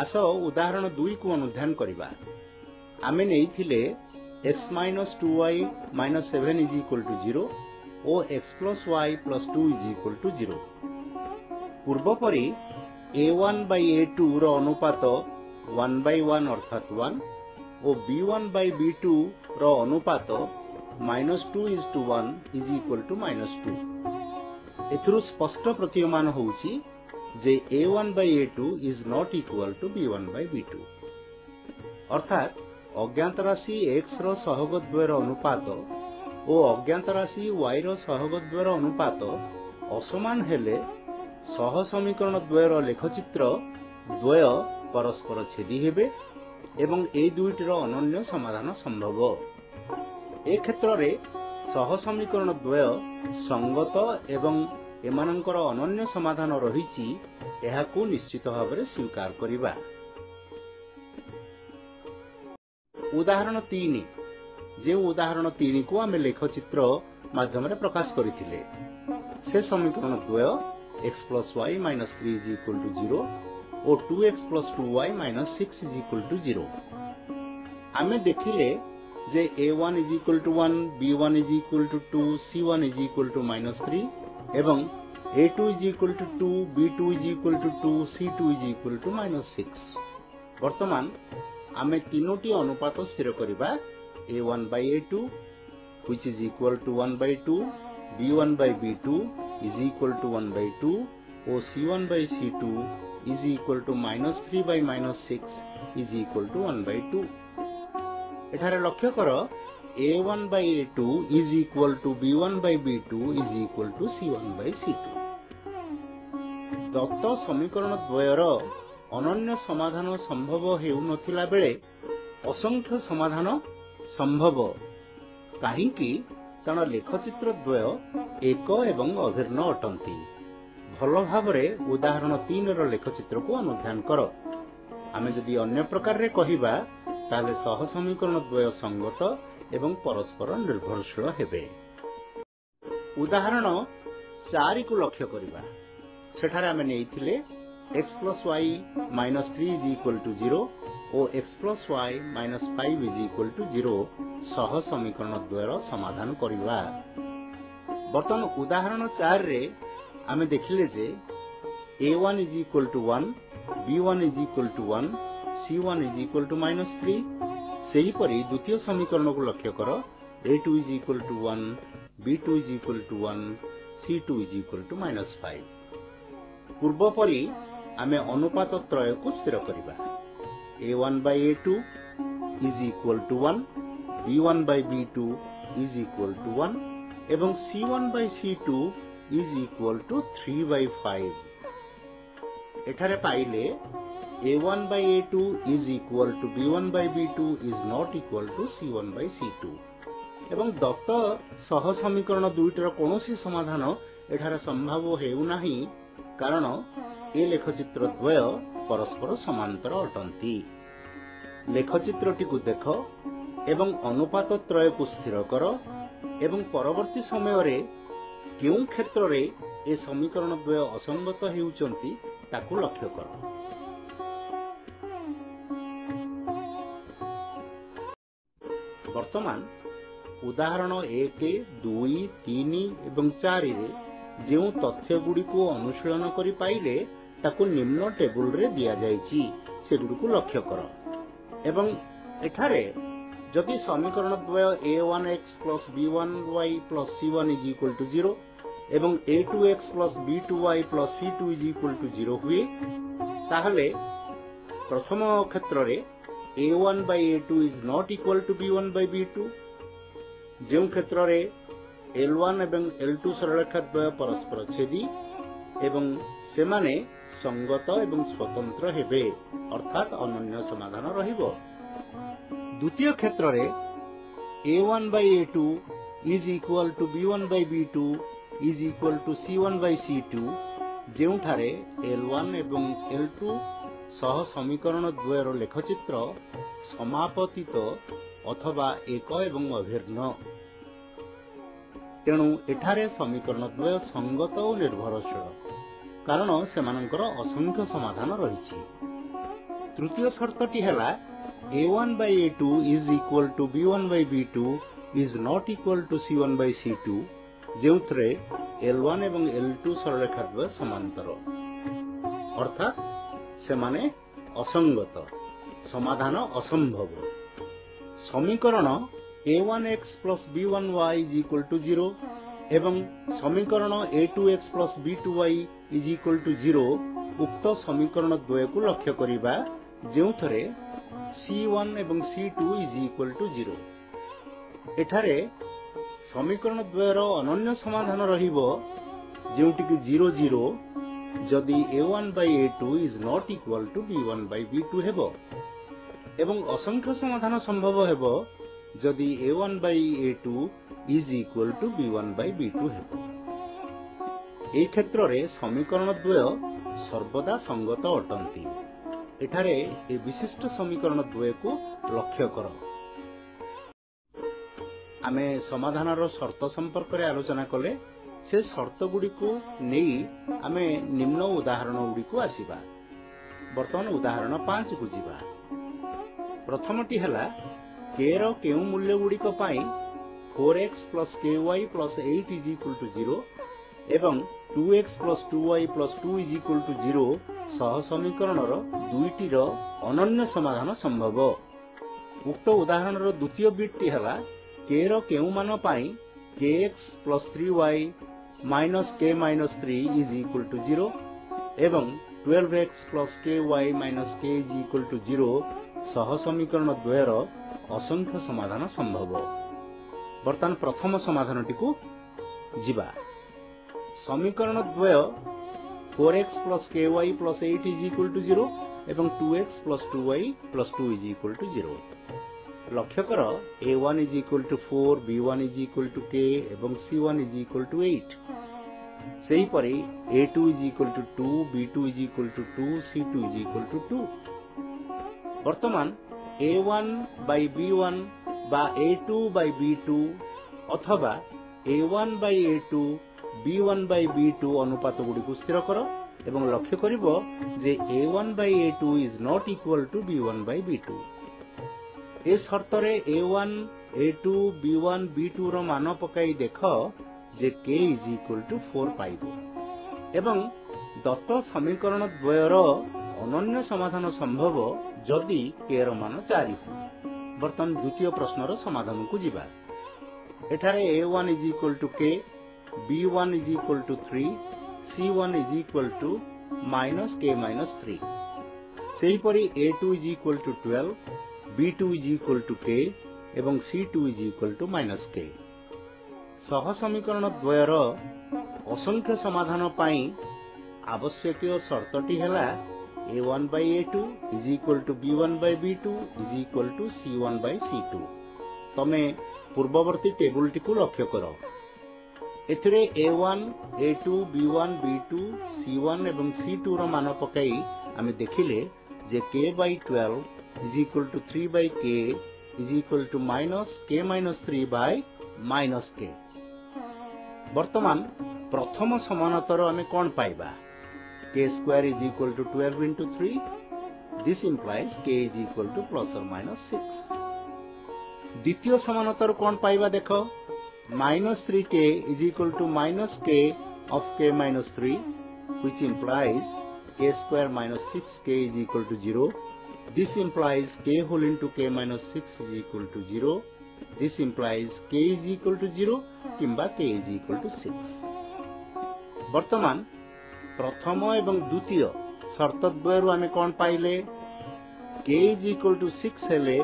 आस उदाहरण 2 को अनुध्यान करबा। आमे नेइथिले x - 2y - 7 = 0 और x + y + 2 = 0। पूर्व परी a1/a2 रो अनुपात 1/1 अर्थात 1 और b1/b2 रो अनुपात -2:1 = -2। एथुरु स्पष्ट प्रतीयमान होउची जे a1/a2 is not equal to b1/b2। अर्थात अज्ञात राशि x रो सहग द्वयर अनुपात और अज्ञात राशि y रो सहग द्वयर अनुपात असमान हेले सह समीकरण द्वयर लेखचित्र द्वय परस्पर छेदी हेबे एवं ए दुईटर अनन्य समाधान संभव। ए क्षेत्र रे सह समीकरण द्वय संगत एवं एमानंकर अनन्य समाधान रहिछि एहाकु निश्चित भाବରେ स्वीकार करिबा। उदाहरण 3 जे उदाहरण 3 को आमे लेखचित्र माध्यम रे प्रकाश करिथिले से समीकरण द्वय x + y - 3 = 0 और 2x + 2y - 6 = 0। आमे देखिले जे a1 = 1 b1 = 2 c1 = -3 एवं a2 = 2 b2 = 2 c2 = -6। वर्तमान आमे तीनोटी अनुपात स्थिर करिबा a1/a2 which is equal to 1/2 b1/b2 is equal to 1/2 और c1/c2 is equal to -3/6 is equal to 1/2। एठारे लक्ष्य कर a1/a2 is equal to b1/b2 is equal to c1/c2। Dutt समीकरण द्वयर अनन्य समाधान संभव हेउ नथिला बेले असंख्य समाधान संभव काहींकि कारण लेखचित्र द्वय एक एवं अभिन्न अटंती। भल भावरे उदाहरण 3 रो लेखचित्र को अनुध्यान कर। आमे जदि अन्य प्रकार रे कहिबा ताले सह समीकरण द्वय संगत एवं परस्पर निर्भरशील हेबे। उदाहरण 4 को लक्ष्य करिबा। सेठारे आमे नेइथिले x + y - 3 = 0 और x + y - 5 = 0 सह समीकरण द्वयर समाधान करिबा। बर्तमान उदाहरण 4 रे आमे देखिले जे a1 = 1 b1 = 1 c1 = -3। सेही परी द्वितीय समीकरण को लक्ष्य कर a2 = 1 b2 = 1 c2 = -5। पूर्व परी आमे अनुपात त्रय को स्थिर करिबा। a1/a2 is equal to 1 b1/b2 is equal to 1 एवं c1/c2 is equal to 3/5। एठारे पाइले a1/a2 is equal to b1/b2 is not equal to c1/c2 एवं दत्त सह समीकरण दुईटर कोनोसी समाधान एठारे संभव हेउ नाही कारण ए लेखचित्र द्वय परस्पर समांतर अटंती। लेखचित्रटी को देख एवं अनुपात त्रय को स्थिर कर एवं परवर्ती समय रे केउ क्षेत्र रे ए समीकरण द्वय असंगत हेउचंती ताकू लक्ष्य कर। वर्तमान उदाहरण 1 2 3 एवं 4 रे जेउ तथ्य गुडी को अनुशीलन करि पाइले ताकू निम्न टेबल रे दिया जायछि से गुडी को लक्ष्य कर एवं एठारे जदि समीकरण द्वय a1x + b1y + c1 = 0 एवं a2x + b2y + c2 = 0 हुए ताहले प्रथम क्षेत्र रे a1/a2 is not equal to b1/b2 जेउ क्षेत्र रे L1 एवं L2 सरलरेखा द्वय परस्पर छेदी एवं सेमाने संगत एवं स्वतंत्र हेबे अर्थात अनन्य समाधान रहिबो। द्वितीय क्षेत्र रे a1/a2 is equal to b1/b2 is equal to c1/c2 जेउठारे L1 एवं L2 सह समीकरण द्वयर लेखचित्र समापतित अथवा एक एवं अभिन्न। तेणु एठारे समीकरण द्वय संगत और निर्भरशील कारण सेमानंकर असंख्य समाधान रहिछि। तृतीय शर्तटी हैला a1 by a2 is equal to b1 by b2 is not equal to c1 by c2 जेउथरे l1 एवं l2 सरलरेखा द्वय समांतर अर्थात से माने असंगत समाधान असंभव। समीकरण a1x plus b1y is equal to 0 एवं समीकरण a2x plus b2y is equal to 0 उक्त समीकरण द्वय को लक्ष्य करिबा जेउथरे c1 एवं c2 is equal to 0। एठारे समीकरण द्वयर अनन्य समाधान रहिबो जेउटी कि 0 0 जदि a1 by a2 is not equal to b1 by b2 हेबो एवं असंख्य समाधान संभव हेबो जदि a1 by a2 is equal to b1 by b2 हेबो। एई क्षेत्र रे समीकरण द्वय सर्वदा संगत अटंती। एठारे ए विशिष्ट समीकरण द्वय को लक्ष्य कर। आमे समाधानर शर्त संपर्क रे आलोचना कले से शर्त गुडी को नेई आमे निम्न उदाहरण गुडी को आसीबा। वर्तमान उदाहरण 5 को जिबा। प्रथमटी हला k रो केउ मूल्य गुडी को पाई 4x plus ky plus 8 is equal to 0 एवं 2x plus 2y plus 2 is equal to 0 सह समीकरणर दुईटी रो अनन्य समाधान संभव। उक्त उदाहरणर द्वितीय बिटटी हला k रो केउ मान पाई kx plus 3y minus k minus 3 is equal to 0 एवं 12x plus ky minus k is equal to 0 सह समीकरण द्वयर असंख्य समाधान संभव। वर्तमान प्रथम समाधानटी को जिबा। समीकरण द्वय 4x plus ky plus 8 is equal to 0 एवं 2x plus 2y plus 2 is equal to 0। लक्ष्य कर a1 is equal to 4, b1 is equal to k एवं c1 is equal to 8। सही परी a2 is equal to 2, b2 is equal to 2, c2 is equal to 2। वर्तमान a1 by b1 बा a2 by b2 अथवा a1 by a2 b1 by b2 अनुपात गुडी को स्थिर कर एवं लक्ष्य करिवो जे a1 by a2 is not equal to b1 by b2। ए शर्त रे a1 a2 b1 b2 रो मान पकाई देख जे k is equal to 4 पाइबो एवं दत्त समीकरण द्वयर अनन्य समाधान संभव जदि k रो मान 4 हो। वर्तमान द्वितीय प्रश्न रो समाधान को जिबा। एठारे a1 is equal to k, b1 is equal to 3, c1 is equal to minus k minus 3। सही परी a2 is equal to 12, b2 is equal to k एवं c2 is equal to minus k। सह समीकरण द्वयर असंख्य समाधान पाई आवश्यकीय शर्तटी हैला a1 by a2 is equal to b1 by b2 is equal to c1 by c2। तमे पूर्ववर्ती टेबुल टी को लक्ष्य करो। एथिरे a1 a2 b1 b2 c1 एवं c2 रो मान पकाई आमे देखिले जे k by 12 is equal to 3 by k is equal to minus k minus 3 by minus k। वर्तमान प्रथम समानतर आमे कोन पाइबा k square is equal to 12 into 3। this implies k is equal to plus or minus 6। द्वितीय समानतर कोन पाइबा देखो minus 3k is equal to minus k of k minus 3 which implies k square minus 6k is equal to 0। this implies k whole into k minus 6 is equal to 0। this implies k is equal to 0 किंबा k is equal to 6। वर्तमान प्रथम एवं द्वितीय शर्त द्वयरु आमे कोन पाइले k is equal to 6 हेले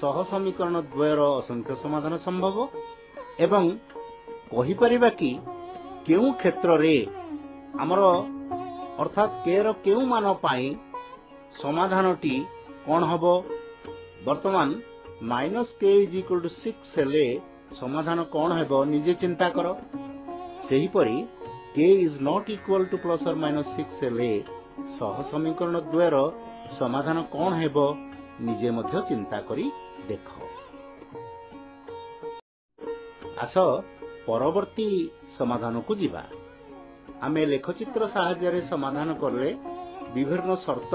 सह समीकरण द्वयर असंख्य समाधान संभव एवं कहि परिबा कि केउ क्षेत्र रे हमर अर्थात k रो केउ मान पाई समाधानटी कोन हबो। वर्तमान minus k is equal to 6 हेले समाधान कोन हेबो निजे चिंता करो। सही परी k is not equal to plus or minus 6 हेले सह समीकरण द्वयर समाधान कोन हेबो निजे मध्य चिंता करी देखो। आस परवर्ती समाधान को जिबा। आमे लेखचित्र सहाय्य समाधान करले विभिन्न शर्त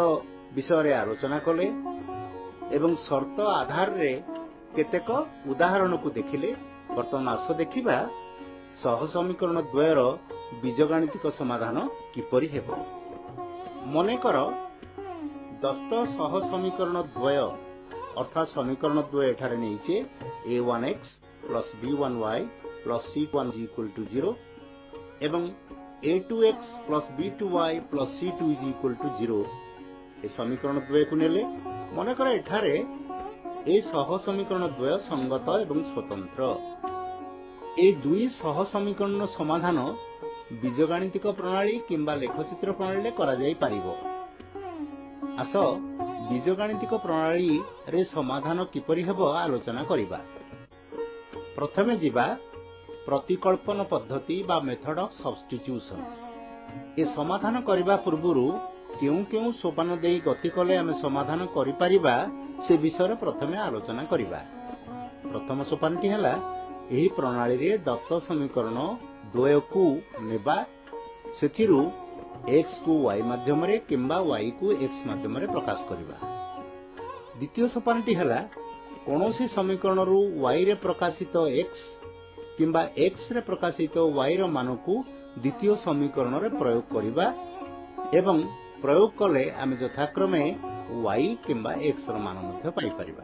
विषय आलोचना कले एवं शर्त आधार रे केतेक उदाहरण को देखिले। वर्तमान आस देखिबा सह समीकरण द्वयर बीजगणितिक समाधान किपरि हेबो। मनेकर दत्त सह समीकरण द्वय अर्थात समीकरण द्वय एठारे नेइचे a1x plus b1y plus c1 0 एवं a2x plus b2y plus c2 0 ए समीकरण द्वय को नेले मनेकर एठारे ए सह समीकरण द्वय संगत एवं स्वतंत्र। ए दुई सह समीकरण समाधान बीजगणितिक प्रणाली किंबा लेखचित्र प्रणाली करा जाई पारिबो। आस बीजगणितिक प्रणाली रे समाधान किपरि हेबो आलोचना करिबा। प्रथमे जिबा प्रतिकल्पन पद्धति बा मेथड ऑफ सब्स्टिट्यूशन। ए समाधान करिबा पूर्वरु केउ सोपान देई गति कले आमे समाधान करि परिबा से विषय प्रथमे आलोचना करिबा। प्रथम सोपानटी हला एही प्रणाली रे दत्त समीकरण द्वय को नेबा सेथिरु x को y माध्यम रे किंबा y को x माध्यम रे प्रकाश करिबा। द्वितीय सोपानटी हला कोनोसी समीकरण रु y रे प्रकाशित x किंबा x रे प्रकाशित y रो मान को द्वितीय समीकरण रे प्रयोग करिबा एवं प्रयोग कले आमे यथाक्रमे y किंबा x रो मान मध्ये पाई परिबा।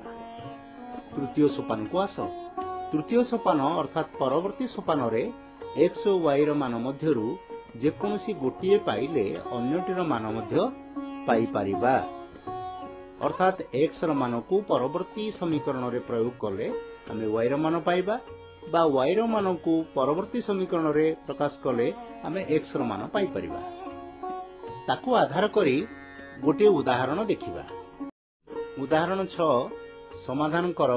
तृतीय सोपान को आस। तृतीय सोपान अर्थात परवर्ती सोपान रे x और y रो मान मध्यरु जेकोनोसी गोटिए पाइले अन्यटीर मान मध्य पाई परिबा। अर्थात x रो मान को परवर्ती समीकरण रे प्रयोग कले आमे y रो मान पाइबा बा y रो मान को परवर्ती समीकरण रे प्रकाश कले आमे x रो मान पाई परिबा। ताकू आधार करी गोटे उदाहरण देखिबा। उदाहरण 6 समाधान कर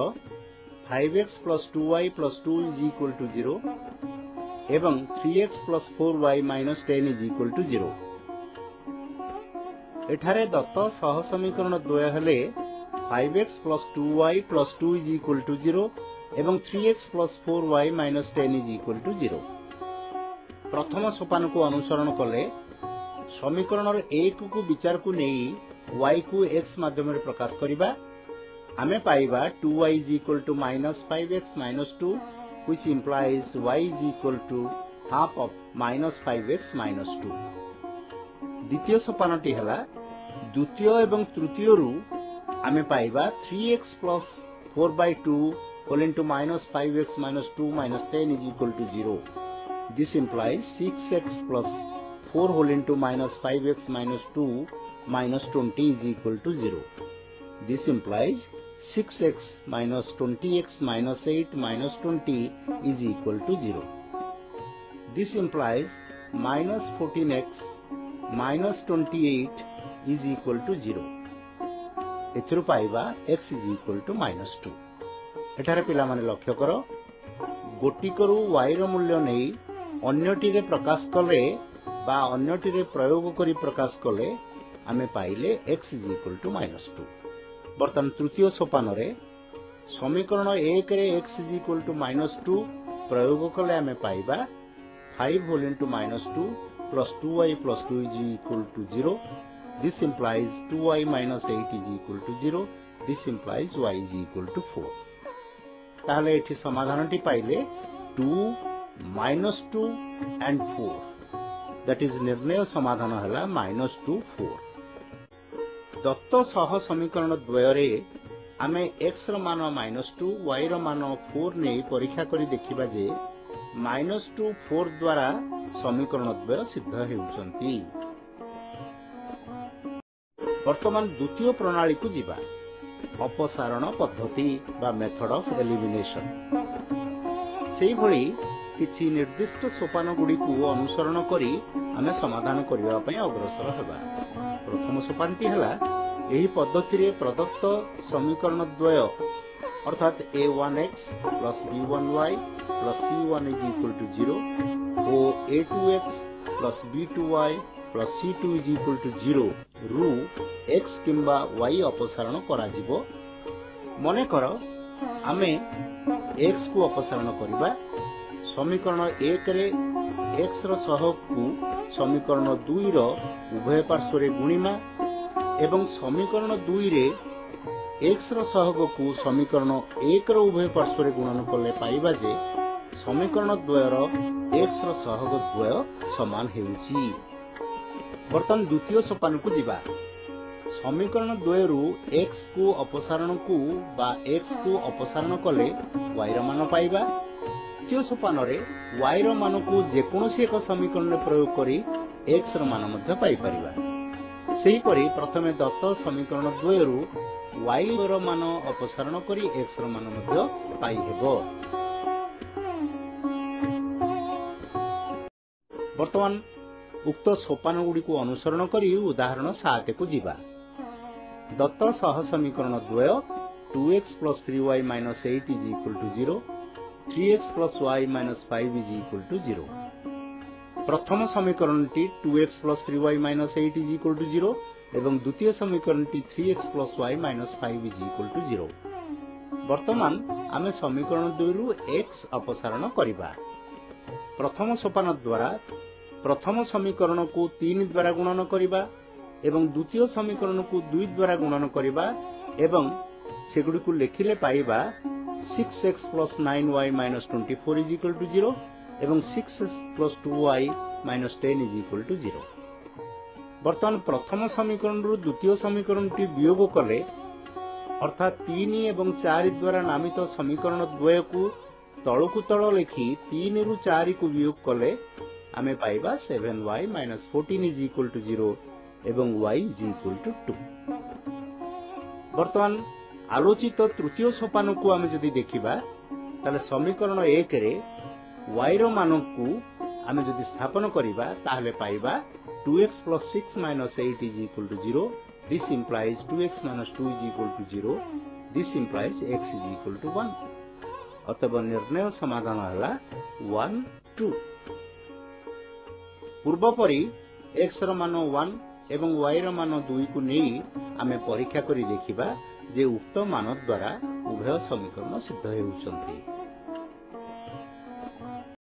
5x प्लस 2y प्लस 2 0 एवं 3x प्लस 4y माइनस 10 0। एठारे दत्त सह समीकरण द्वय हेले 5x प्लस 2y प्लस 2 0 एवं 3x प्लस 4y माइनस 10 0। प्रथम सोपान को अनुसरण कले समीकरण 1 को विचार को नहीं y को x माध्यम रे प्रकाश करिबा। आमे पाइबा 2y is equal to minus 5x minus 2 which implies y is equal to half of minus 5x minus 2। द्वितीय सोपानटी हला द्वितीय एवं तृतीय रु आमे पाइबा 3x plus 4 by 2 whole into minus 5x minus 2 minus 10 is equal to 0। This implies 6x plus 4 whole into minus 5x minus 2 minus 20 is equal to 0। This implies 6x minus 20x minus 8 minus 20 is equal to 0। This implies minus 14x minus 28 is equal to 0। एथिरु पाइबा x is equal to minus 2। एठारे पिला माने लक्ष्य करो गोटिकरु y रो मूल्य नै अन्यटी रे प्रकाश कले बा अन्यटी रे प्रयोग करी प्रकाश कले आमे पाइले x is equal to minus 2। बर्तमान तृतीय सोपान रे समीकरण 1 रे x is equal to minus 2 प्रयोग कले आमे पाइबा 5 whole into minus 2 plus 2y plus 2 is equal to 0। This implies 2y minus 8 is equal to 0। This implies y is equal to 4। ताहले एठी समाधानटी पाइले 2 minus 2 and 4 that is निर्णय समाधान हला minus 2 4। दत्त सह समीकरण द्वय रे आमे x रो मान -2 y रो मान 4 नै परीक्षा करी देखिबा जे -2 4 द्वारा समीकरण द्वय सिद्ध हेउचंती। वर्तमान द्वितीय प्रणाली को जिबा अपसारण पद्धति बा मेथड ऑफ एलिमिनेशन। सेही भली किछि निर्दिष्ट सोपान गुडी को अनुसरण करी आमे समाधान करिवा पय अग्रसर हेबा। प्रथम सोपानटी हला एही पद्धति रे प्रदत्त समीकरण द्वय अर्थात a1x plus b1y plus c1 is equal to 0 और a2x plus b2y plus c2 is equal to 0 रु x किंबा y अपसारण करा जिवो। मने करो आमे x को अपसारण करिबा समीकरण 1 रे x रो सहग को समीकरण 2 रो उभय पार्श्व रे गुणिमा एवं समीकरण 2 रे x रो सहग को समीकरण 1 रो उभय पार्श्व रे गुणन कले पाइबा जे समीकरण 2 रो x रो सहग द्वय समान हेउची। बर्तमान द्वितीय सोपान को जिबा। समीकरण 2 रु x को अपसारण को बा x को अपसारण कले y रो मान पाइबा। तृतीय सोपान रे y रो मान को जेकोनोसी एक समीकरण रे प्रयोग करी x रो मान मध्य पाइ परिबा। सेही परि प्रथमे दत्त समीकरण 2 रु y रो मान अपसारण करी x रो मान मध्य पाइ हेबो। वर्तमान उक्त सोपान गुडी को अनुसरण करी उदाहरण 7 को जिबा। दत्त सह समीकरण 2 2x + 3y - 8 = 0 3x + y - 5 = 0। प्रथम समीकरण 2x + 3y - 8 = 0 एवं द्वितीय समीकरण 3x + y - 5 = 0। वर्तमान आमे समीकरण 2 रु x अपसारण करिबा। प्रथम सोपान द्वारा प्रथम समीकरण को 3 द्वारा गुणन करिबा एवं द्वितीय समीकरण को 2 द्वारा गुणन करिबा एवं सेगुडी को लेखिले पाइबा 6x + 9y - 24 = 0 एवं 6x + 2y - 10 = 0। वर्तमान प्रथम समीकरण रु द्वितीय समीकरण टी वियोग कले अर्थात 3 एवं 4 द्वारा नामित समीकरण 2 को तळकु तळ लिखि 3 रु 4 को वियोग कले आमे पाइबा 7y - 14 = 0 एवं y = 2। वर्तमान आलोचित तृतीय सोपान को आमे जदि देखिबा ताले समीकरण 1 रे y रो मान को आमे जदि स्थापन करिबा ताले पाइबा 2x + 6 - 8 = 0 this implies 2x - 2 = 0 this implies x = 1। अतः निर्णय समाधान हला 1 2। पूर्व परि x रो मान 1 एवं y रो मान 2 को नै आमे परीक्षा करी देखिबा जे उक्त मान द्वारा उभय समीकरण सिद्ध हेउछन्ति।